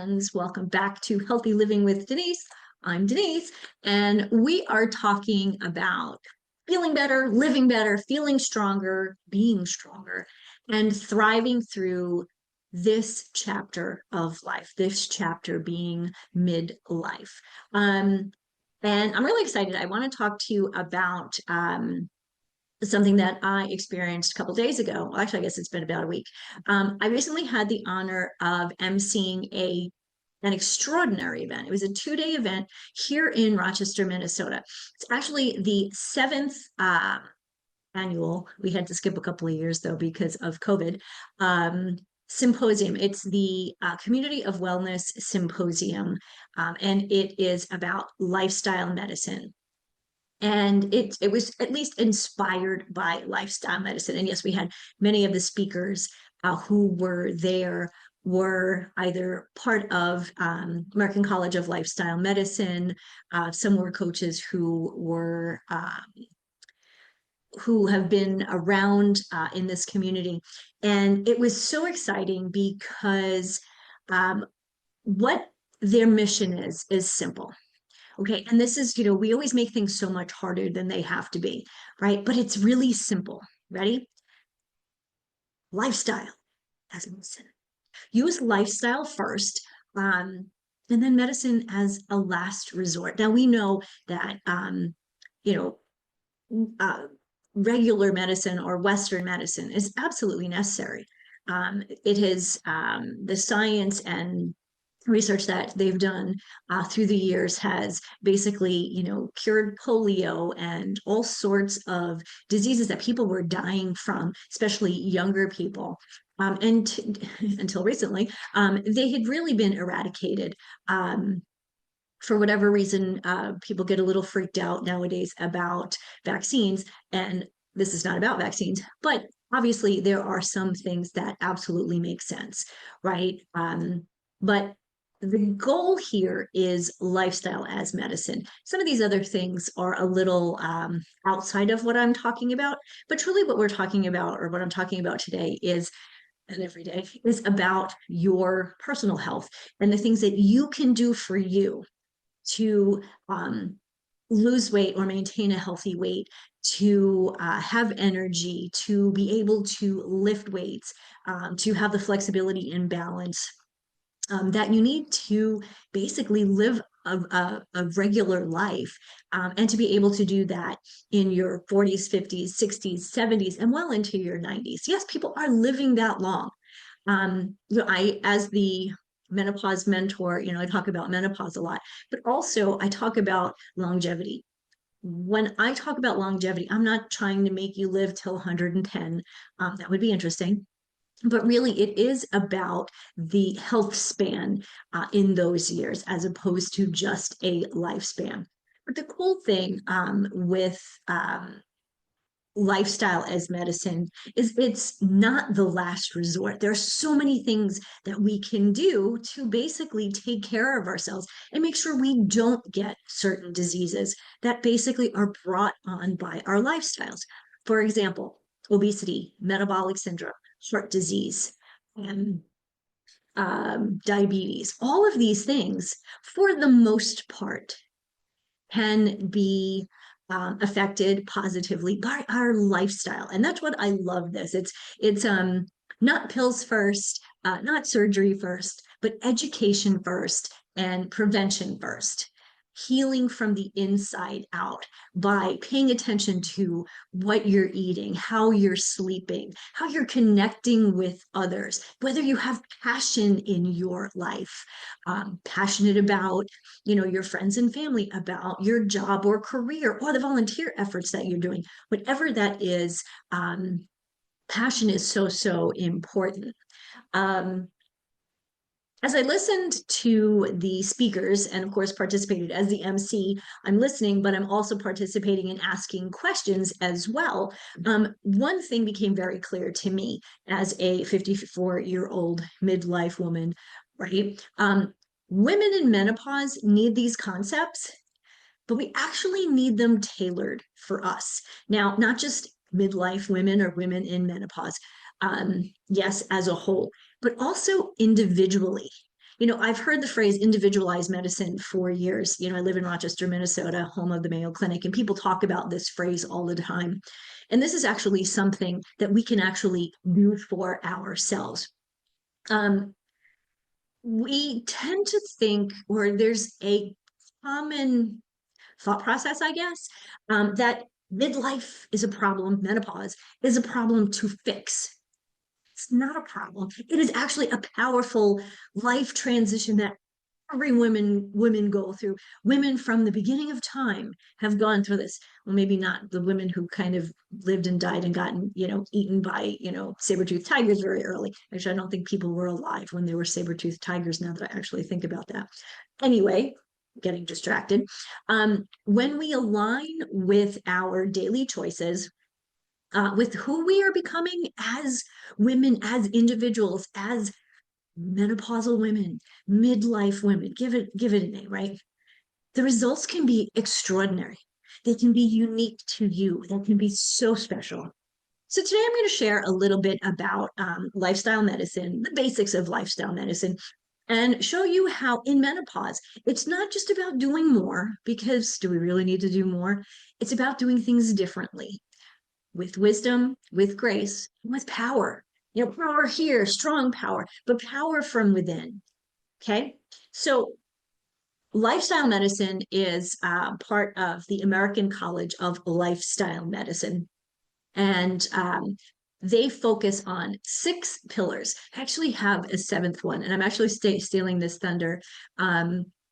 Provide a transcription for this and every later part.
friends. Welcome back to Healthy Living with Denise. I'm Denise, and we are talking about feeling better, feeling stronger, being stronger, and thriving through this chapter of life, this chapter being midlife. Um, and I'm really excited. I want to talk to you about something that I experienced a couple of days ago. Well, actually, I guess it's been about a week. I recently had the honor of emceeing an extraordinary event. It was a 2-day event here in Rochester, Minnesota. It's actually the seventh annual. We had to skip a couple of years though because of COVID. Symposium. It's the Community of Wellness Symposium, and it is about lifestyle medicine, and it was at least inspired by lifestyle medicine. And yes, we had many of the speakers who were there were either part of American College of Lifestyle Medicine. Some were coaches who have been around in this community, and it was so exciting because um, what their mission is simple. Okay. And this is, we always make things so much harder than they have to be, right? But it's really simple. Ready? Lifestyle as medicine. Use lifestyle first, and then medicine as a last resort. Now we know that, you know, uh, regular medicine or Western medicine is absolutely necessary. It is the science and research that they've done through the years has basically, cured polio and all sorts of diseases that people were dying from, especially younger people. Until recently, they had really been eradicated. For whatever reason, people get a little freaked out nowadays about vaccines, and this is not about vaccines, but obviously there are some things that absolutely make sense, right? But the goal here is lifestyle as medicine. Some of these other things are a little outside of what I'm talking about, but truly what we're talking about, or what I'm talking about today, is and every day is about your personal health and the things that you can do for you to lose weight or maintain a healthy weight, to have energy, to be able to lift weights, to have the flexibility and balance that you need to basically live a regular life, and to be able to do that in your 40s, 50s, 60s, 70s, and well into your 90s. Yes, people are living that long. I, as the menopause mentor, I talk about menopause a lot, but also I talk about longevity. When I talk about longevity, I'm not trying to make you live till 110. That would be interesting, but really it is about the health span in those years as opposed to just a lifespan. But the cool thing with lifestyle as medicine is it's not the last resort. There are so many things that we can do to basically take care of ourselves and make sure we don't get certain diseases that basically are brought on by our lifestyles. For example, obesity, metabolic syndrome, heart disease, and diabetes. All of these things, for the most part, can be affected positively by our lifestyle. And that's what I love this. It's not pills first, not surgery first, but education first and prevention first. Healing from the inside out by paying attention to what you're eating, how you're sleeping, how you're connecting with others, whether you have passion in your life, passionate about, your friends and family, about your job or career or the volunteer efforts that you're doing, whatever that is. Passion is so, so important. Um, as I listened to the speakers and, of course, participated as the MC, I'm listening, but I'm also participating in asking questions as well. One thing became very clear to me as a 54-year-old midlife woman, right? Women in menopause need these concepts, but we actually need them tailored for us. Now, not just midlife women or women in menopause, yes, as a whole, but also individually. I've heard the phrase individualized medicine for years. I live in Rochester, Minnesota, home of the Mayo Clinic, and people talk about this phrase all the time. And this is actually something that we can actually do for ourselves. Um, we tend to think, or there's a common thought process, I guess, that midlife is a problem, menopause is a problem to fix. It's not a problem. It is actually a powerful life transition that every women go through. Women from the beginning of time have gone through this. Well, maybe not the women who kind of lived and died and gotten, eaten by, saber-toothed tigers very early. Actually, I don't think people were alive when there were saber-toothed tigers, now that I actually think about that. Anyway, getting distracted. When we align with our daily choices, with who we are becoming as women, as individuals, as menopausal women, midlife women, give it a name, right? The results can be extraordinary. They can be unique to you. They can be so special. So today I'm going to share a little bit about lifestyle medicine, the basics of lifestyle medicine, and show you how in menopause, it's not just about doing more, because do we really need to do more? It's about doing things differently, with wisdom, with grace, with power. Power here, strong power, but power from within. Okay. So lifestyle medicine is part of the American College of Lifestyle Medicine. And they focus on 6 pillars. I actually have a 7th one, and I'm actually stealing this thunder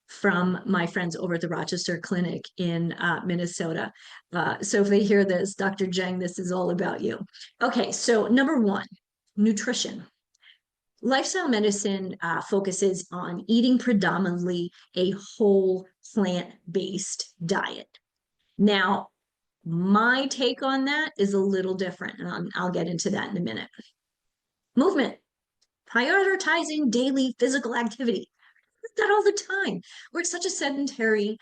from my friends over at the Rochester Clinic in Minnesota. So if they hear this, Dr. Jeng, this is all about you. Okay, so number 1, nutrition. Lifestyle medicine focuses on eating predominantly a whole plant-based diet. Now, my take on that is a little different, and I'll get into that in a minute. Movement, prioritizing daily physical activity. That all the time. We're such a sedentary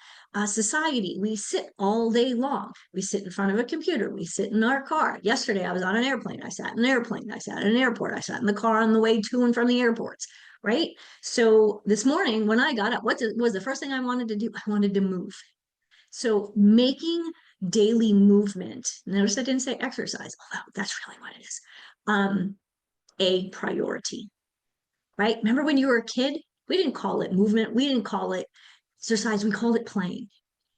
society. We sit all day long. We sit in front of a computer. We sit in our car. Yesterday, I was on an airplane. I sat in an airplane. I sat in an airport. I sat in the car on the way to and from the airports. Right. So this morning, when I got up, what was the first thing I wanted to do? I wanted to move. So making daily movement, notice I didn't say exercise, although that's really what it is, a priority, right? Remember when you were a kid, we didn't call it movement. We didn't call it exercise. We called it playing.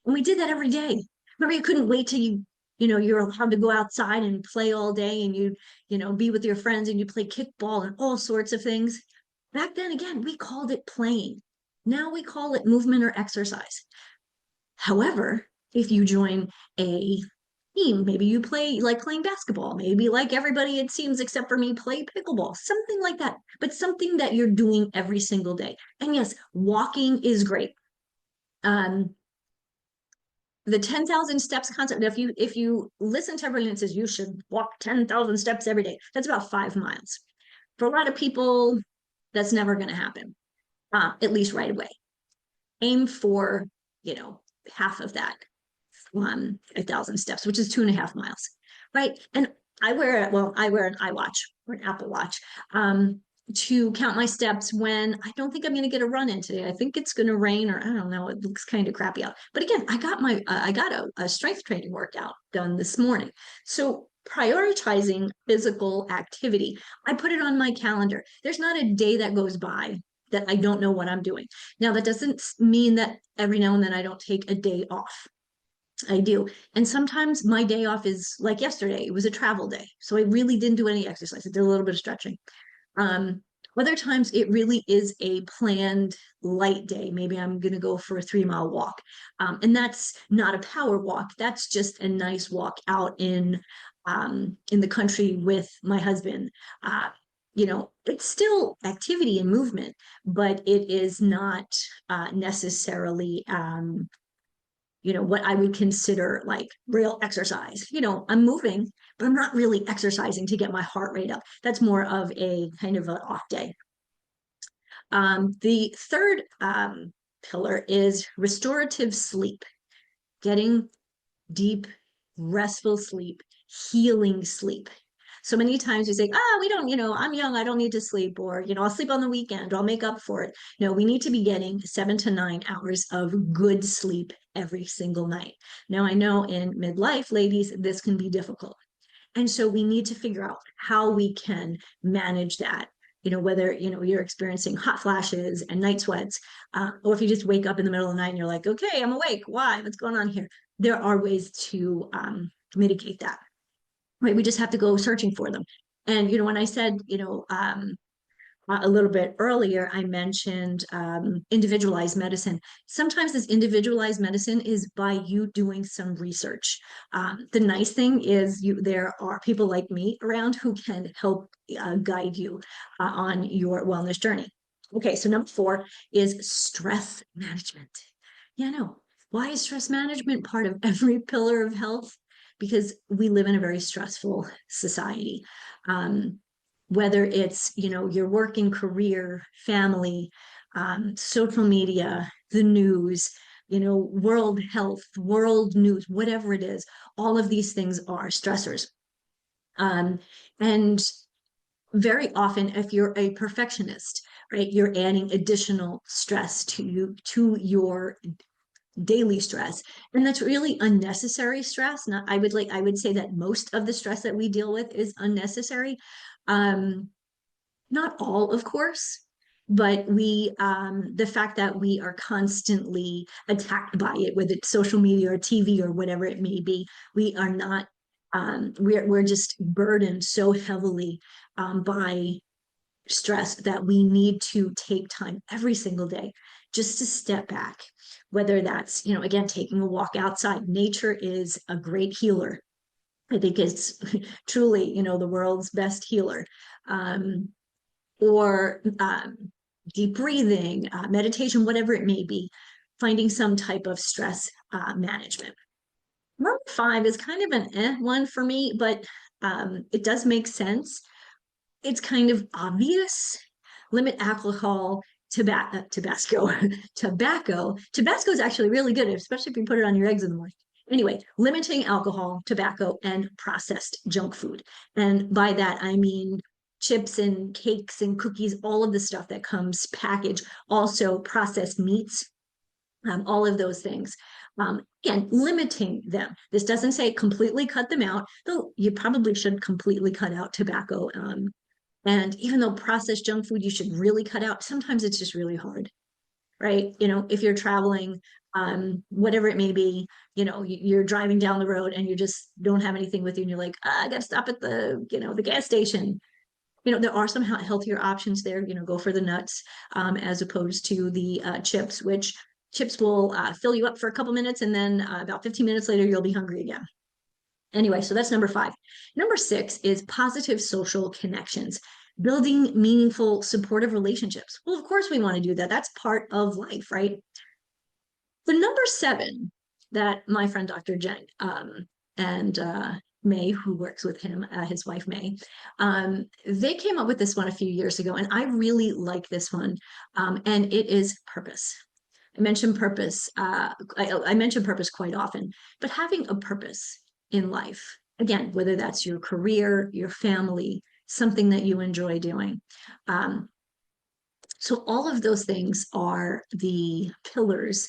And we did that every day. Remember, you couldn't wait till you're allowed to go outside and play all day, and be with your friends, and you play kickball and all sorts of things. Back then, again, we called it playing. Now we call it movement or exercise. However, if you join a team, maybe you play like playing basketball, maybe like everybody, it seems, except for me, play pickleball, something like that, but something that you're doing every single day. And yes, walking is great. The 10,000 steps concept, if you listen to everyone that says you should walk 10,000 steps every day, that's about 5 miles. For a lot of people, that's never going to happen, at least right away. Aim for, half of that, 1,000 steps, which is 2.5 miles, right? And I wear an iWatch or an Apple Watch to count my steps when I don't think I'm going to get a run in today. I think it's going to rain, or I don't know. It looks kind of crappy out. But again, I got a strength training workout done this morning. So prioritizing physical activity, I put it on my calendar. There's not a day that goes by that I don't know what I'm doing. Now, that doesn't mean that every now and then I don't take a day off. I do. And sometimes my day off is like yesterday. It was a travel day. So I really didn't do any exercise. I did a little bit of stretching. Um, Other times it really is a planned light day. Maybe I'm going to go for a 3-mile walk. And that's not a power walk. That's just a nice walk out in the country with my husband. It's still activity and movement, but it is not necessarily what I would consider like real exercise. I'm moving, but I'm not really exercising to get my heart rate up. That's more of a kind of an off day. The third pillar is restorative sleep, getting deep, restful sleep, healing sleep. So many times we say, oh, we don't, I'm young, I don't need to sleep, or, I'll sleep on the weekend, or I'll make up for it. No, we need to be getting 7 to 9 hours of good sleep every single night. Now, I know in midlife, ladies, this can be difficult. And so we need to figure out how we can manage that. Whether, you're experiencing hot flashes and night sweats, or if you just wake up in the middle of the night and you're like, okay, I'm awake. Why? What's going on here? There are ways to mitigate that, right? We just have to go searching for them. And, when I said, a little bit earlier, I mentioned individualized medicine. Sometimes this individualized medicine is by you doing some research. The nice thing is there are people like me around who can help guide you on your wellness journey. Okay, so number 4 is stress management. Yeah, no. Why is stress management part of every pillar of health? Because we live in a very stressful society. Whether it's your working career, family, social media, the news, world health, world news, whatever it is, all of these things are stressors. And very often, if you're a perfectionist, right, you're adding additional stress to your daily stress, and that's really unnecessary stress. Not I would say that most of the stress that we deal with is unnecessary. um Not all, of course, but the fact that we are constantly attacked by it, whether it's social media or TV or whatever it may be, we are not, we're just burdened so heavily by stress that we need to take time every single day just to step back. Whether that's, again, taking a walk outside. Nature is a great healer. I think it's truly, the world's best healer. Or deep breathing, meditation, whatever it may be, finding some type of stress management. Number 5 is kind of an one for me, but it does make sense. It's kind of obvious. Limit alcohol, Tabasco. Tabasco is actually really good, especially if you put it on your eggs in the morning. Anyway, limiting alcohol, tobacco, and processed junk food. And by that, I mean chips and cakes and cookies, all of the stuff that comes packaged, also processed meats, all of those things. Again, limiting them. This doesn't say completely cut them out, though you probably should completely cut out tobacco. And even though processed junk food you should really cut out, sometimes it's just really hard, right? If you're traveling, whatever it may be, you're driving down the road and you just don't have anything with you, and you're like, I got to stop at the gas station. There are some healthier options there. Go for the nuts, as opposed to the chips, which chips will fill you up for a couple minutes, and then about 15 minutes later, you'll be hungry again. Anyway, so that's number 5. Number 6 is positive social connections, building meaningful, supportive relationships. Well, of course, we want to do that. That's part of life, right? The number 7 that my friend Dr. Jen and May, who works with him, his wife May, they came up with this one a few years ago, and I really like this one, and it is purpose. I mention purpose. I mention purpose quite often, but having a purpose in life, again, whether that's your career, your family, something that you enjoy doing. So all of those things are the pillars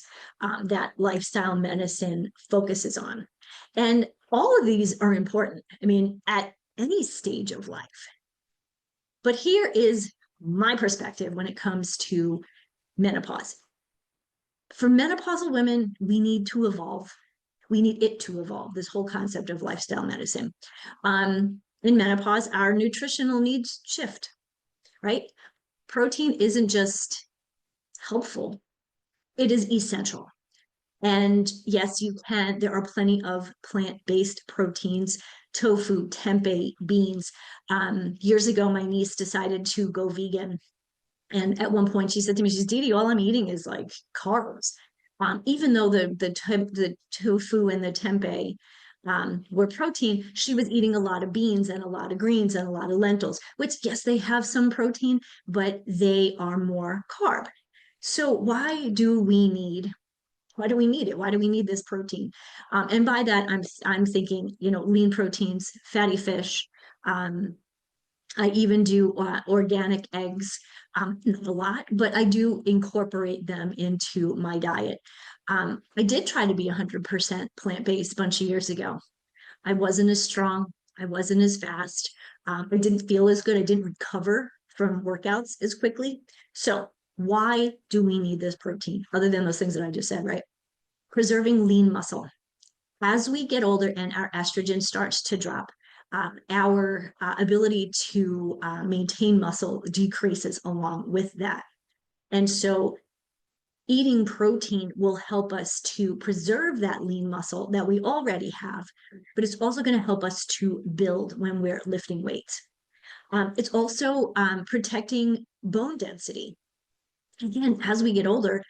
that lifestyle medicine focuses on. And all of these are important, I mean, at any stage of life. But here is my perspective when it comes to menopause. For menopausal women, we need to evolve. We need it to evolve, this whole concept of lifestyle medicine. In menopause, our nutritional needs shift, right? Protein isn't just helpful, it is essential. And yes, there are plenty of plant-based proteins, tofu, tempeh, beans. Years ago, my niece decided to go vegan. And at one point she said to me, she's, Didi, all I'm eating is like carbs. Even though the tofu and the tempeh were protein, she was eating a lot of beans and a lot of greens and a lot of lentils, which, yes, they have some protein, but they are more carb. So why do we need it? Why do we need this protein? And by that, I'm thinking, lean proteins, fatty fish, I even do organic eggs, not a lot, but I do incorporate them into my diet. I did try to be 100% plant-based a bunch of years ago. I wasn't as strong. I wasn't as fast. I didn't feel as good. I didn't recover from workouts as quickly. So why do we need this protein other than those things that I just said, right? Preserving lean muscle. As we get older and our estrogen starts to drop, our ability to maintain muscle decreases along with that. And so eating protein will help us to preserve that lean muscle that we already have, but it's also going to help us to build when we're lifting weights. It's also protecting bone density. Again, as we get older,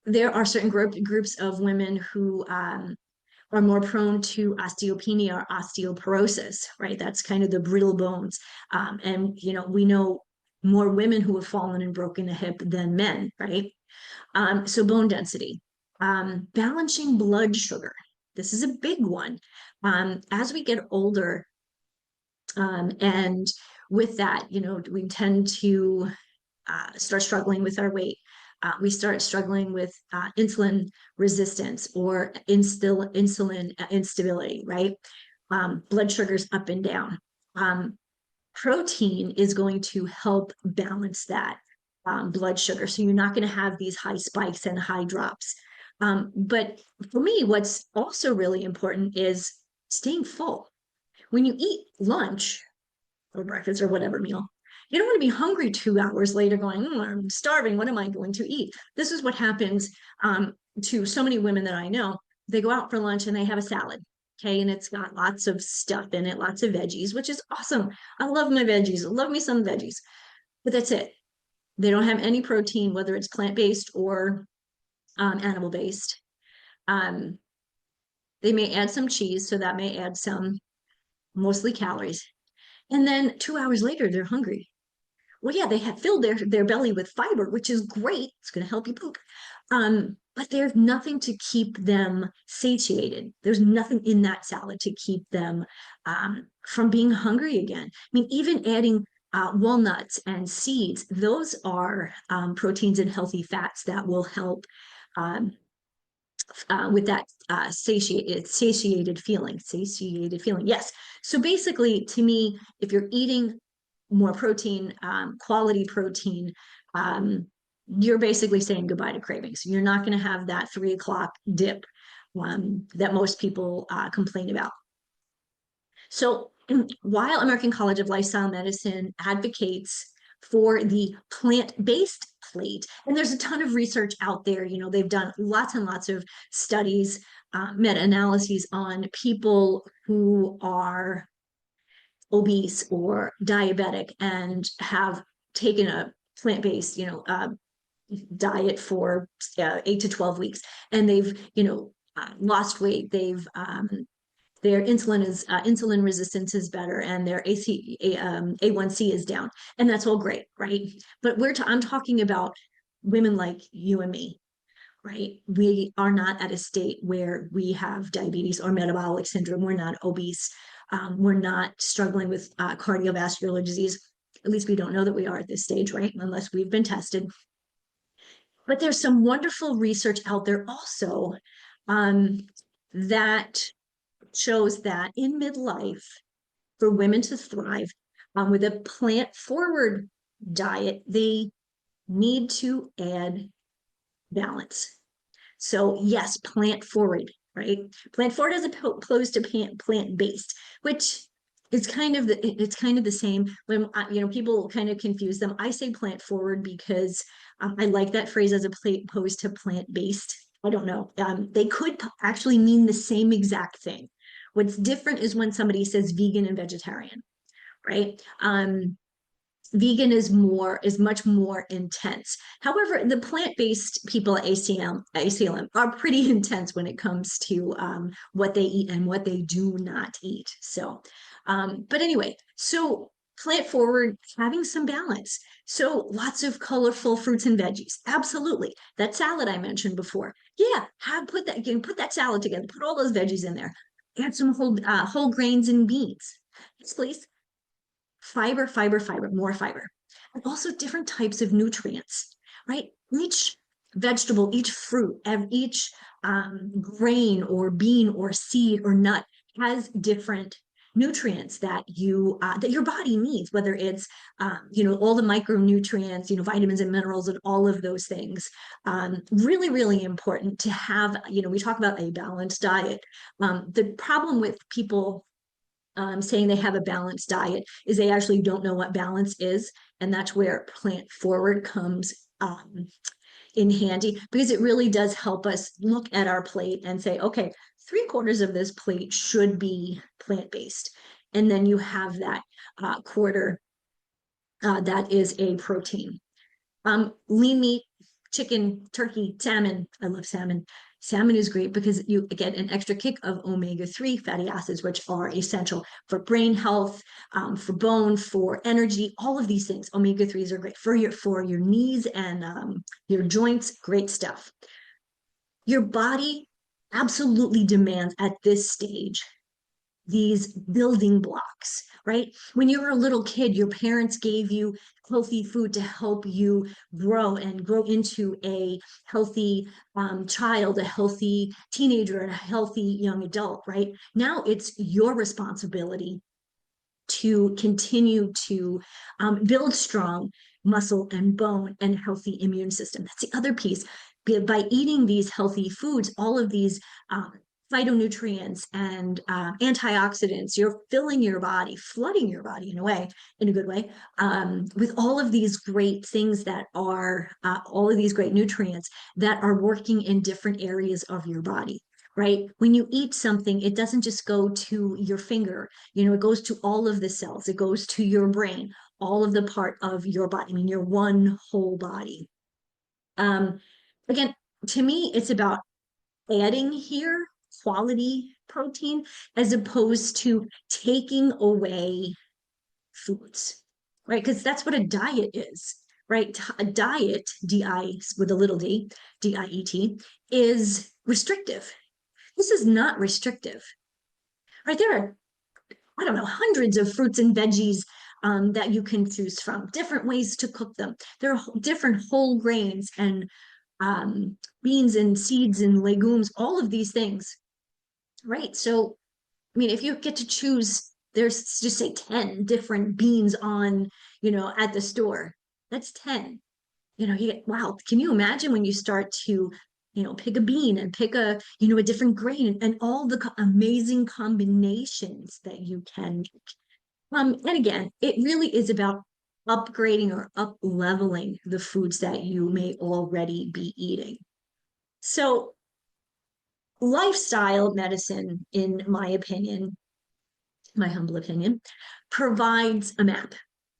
there are certain groups of women who are more prone to osteopenia or osteoporosis, right? That's kind of the brittle bones. And, we know more women who have fallen and broken a hip than men, right? So bone density, balancing blood sugar. This is a big one. As we get older, and with that, we tend to start struggling with our weight. We start struggling with insulin resistance or insulin instability, right? Blood sugars up and down. Protein is going to help balance that blood sugar. So you're not going to have these high spikes and high drops. But for me, what's also really important is staying full. When you eat lunch or breakfast or whatever meal, you don't want to be hungry 2 hours later going, I'm starving. What am I going to eat? This is what happens to so many women that I know. They go out for lunch and they have a salad. Okay. And it's got lots of stuff in it, lots of veggies, which is awesome. I love my veggies. I love me some veggies, but that's it. They don't have any protein, whether it's plant-based or animal-based. They may add some cheese, so that may add some, mostly calories. And then 2 hours later, they're hungry. Well, yeah, they have filled their belly with fiber, which is great. It's going to help you poop. But there's nothing to keep them satiated. There's nothing in that salad to keep them from being hungry again. I mean, even adding walnuts and seeds, those are proteins and healthy fats that will help um, with that satiated feeling. Satiated feeling, yes. So basically, to me, if you're eating more protein, quality protein, you're basically saying goodbye to cravings. You're not going to have that 3 o'clock dip that most people complain about. So while American College of Lifestyle Medicine advocates for the plant-based plate, and there's a ton of research out there, they've done lots and lots of studies, meta-analyses on people who are obese or diabetic and have taken a plant-based, diet for 8 to 12 weeks, and they've, lost weight. They've their insulin resistance is better, and their A1C is down, and that's all great, right? But I'm talking about women like you and me, right? We are not at a state where we have diabetes or metabolic syndrome. We're not obese. We're not struggling with cardiovascular disease. At least we don't know that we are at this stage, right? Unless we've been tested. But there's some wonderful research out there also that shows that in midlife, for women to thrive with a plant forward diet, they need to add balance. So yes, plant forward, right? Plant forward as opposed to plant based, which it's kind of the same. When people kind of confuse them, I say plant forward because I like that phrase as opposed to plant based. I don't know. They could actually mean the same exact thing. What's different is when somebody says vegan and vegetarian, right? Vegan is much more intense. However, the plant-based people at ACLM are pretty intense when it comes to what they eat and what they do not eat. So, but anyway, so plant forward, having some balance. So lots of colorful fruits and veggies. Absolutely. That salad I mentioned before. Yeah, put that salad together. Put all those veggies in there. Add some whole grains and beans. Yes, please. Fiber, fiber, fiber, more fiber. And also different types of nutrients, right? Each vegetable, each fruit, each grain or bean or seed or nut has different nutrients that your body needs, whether it's all the micronutrients, vitamins and minerals and all of those things. Really, really important to have. We talk about a balanced diet. The problem with people saying they have a balanced diet is they actually don't know what balance is. And that's where plant forward comes in handy, because it really does help us look at our plate and say, okay, 3/4 of this plate should be plant-based. And then you have that quarter that is a protein. Lean meat, chicken, turkey, salmon. I love salmon. Salmon is great because you get an extra kick of omega-3 fatty acids, which are essential for brain health, for bone, for energy, all of these things. Omega-3s are great for your knees and your joints. Great stuff. Your body absolutely demands at this stage these building blocks, right? When you were a little kid, your parents gave you healthy food to help you grow and grow into a healthy child, a healthy teenager, and a healthy young adult, right? Now it's your responsibility to continue to build strong muscle and bone and healthy immune system. That's the other piece. By eating these healthy foods, all of these phytonutrients and antioxidants, you're filling your body, flooding your body in a way, in a good way, with all of these great things that are, all of these great nutrients that are working in different areas of your body. Right? When you eat something, it doesn't just go to your finger, it goes to all of the cells, it goes to your brain, all of the part of your body. I mean, your one whole body. Again, to me, it's about adding here quality protein as opposed to taking away foods, right? Because that's what a diet is, right? A diet, D-I with a little d, D-I-E-T, is restrictive. This is not restrictive, right? There are, I don't know, hundreds of fruits and veggies that you can choose from, different ways to cook them. There are different whole grains and beans and seeds and legumes, all of these things, right? So, I mean, if you get to choose, there's just say 10 different beans on, at the store, that's 10. You get, wow, can you imagine when you start to, pick a bean and pick a different grain and all the amazing combinations that you can make. And again, it really is about upgrading or up leveling the foods that you may already be eating. So, lifestyle medicine, in my humble opinion, provides a map,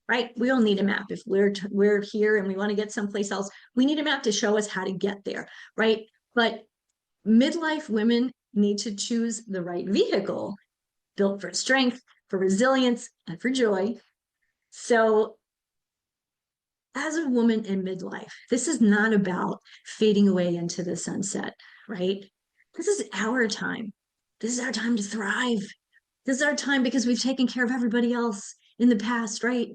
right? We all need a map. If we're here and we want to get someplace else, we need a map to show us how to get there, right? But midlife women need to choose the right vehicle, built for strength, for resilience, and for joy. So, as a woman in midlife, this is not about fading away into the sunset, right? This is our time. This is our time to thrive. This is our time because we've taken care of everybody else in the past, right?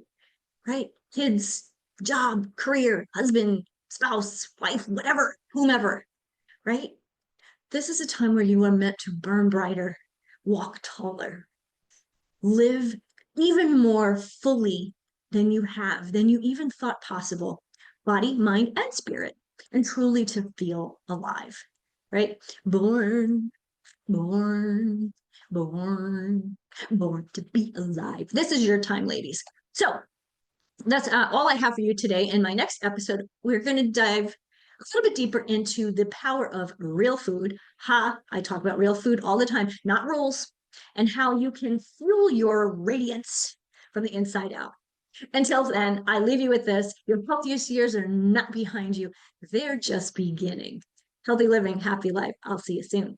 Right? Kids, job, career, husband, spouse, wife, whatever, whomever, right? This is a time where you are meant to burn brighter, walk taller, live even more fully than you even thought possible, body, mind, and spirit, and truly to feel alive, right? Born, born, born, born to be alive. This is your time, ladies. So that's all I have for you today. In my next episode, we're going to dive a little bit deeper into the power of real food. I talk about real food all the time, not rules, and how you can fuel your radiance from the inside out. Until then, I leave you with this. Your healthiest years are not behind you. They're just beginning. Healthy living, happy life. I'll see you soon.